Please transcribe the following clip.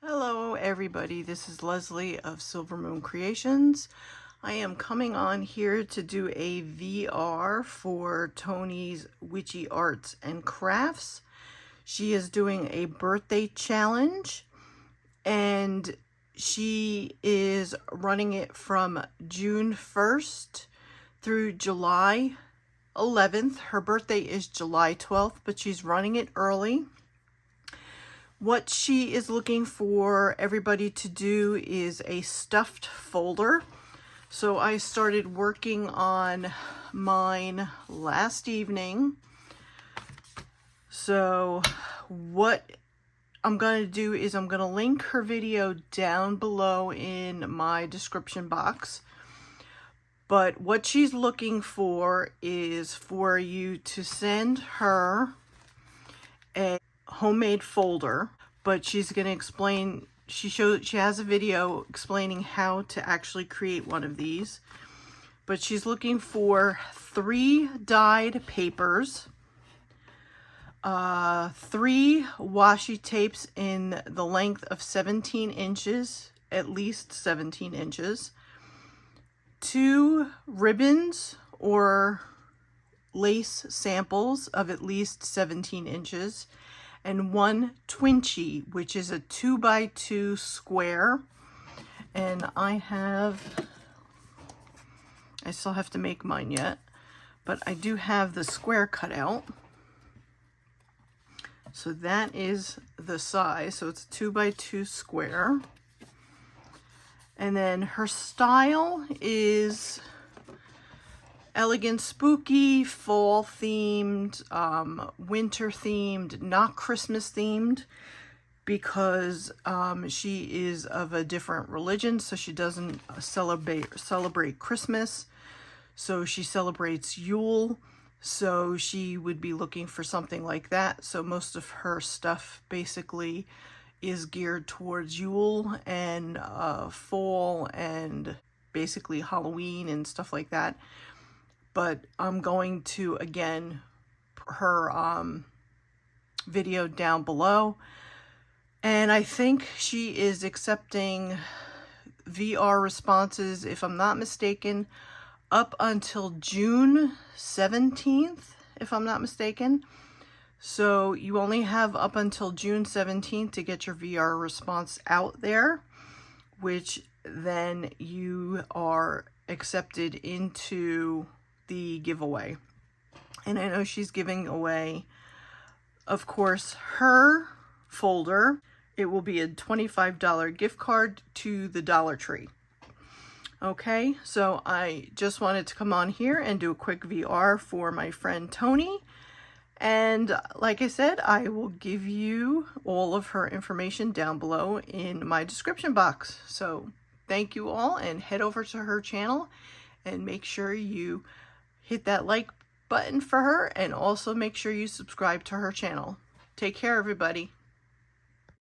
Hello everybody, this is Leslie of Silver Moon Creations. I am coming on here to do a VR for Toni's Witchy Arts and Crafts. She is doing a birthday challenge and she is running it from June 1st through July 11th. Her birthday is July 12th, but she's running it early. What she is looking for everybody to do is a stuffed folder. So I started working on mine last evening. So what I'm going to do is I'm going to link her video down below in my description box. But what she's looking for is for you to send her a homemade folder, but she's going to explain, she has a video explaining how to actually create one of these. But she's looking for 3 dyed papers, 3 washi tapes in the length of 17 inches, at least 17 inches, 2 ribbons or lace samples of at least 17 inches, and 1 Twinchy, which is a 2x2 square. And I still have to make mine yet, but I do have the square cut out. So that is the size. So it's a 2x2 square. And then her style is elegant, spooky, fall themed, winter themed, not Christmas themed, because she is of a different religion, so she doesn't celebrate Christmas. So she celebrates Yule. So she would be looking for something like that. So most of her stuff basically is geared towards Yule and fall and basically Halloween and stuff like that. But I'm going to, again, put her video down below. And I think she is accepting VR responses, if I'm not mistaken, up until June 17th, if I'm not mistaken. So you only have up until June 17th to get your VR response out there, which then you are accepted into the giveaway. And I know she's giving away, of course, her folder. It will be a $25 gift card to the Dollar Tree. Okay, so I just wanted to come on here and do a quick VR for my friend Toni. And like I said, I will give you all of her information down below in my description box. So thank you all, and head over to her channel and make sure you hit that like button for her, and also make sure you subscribe to her channel. Take care, everybody.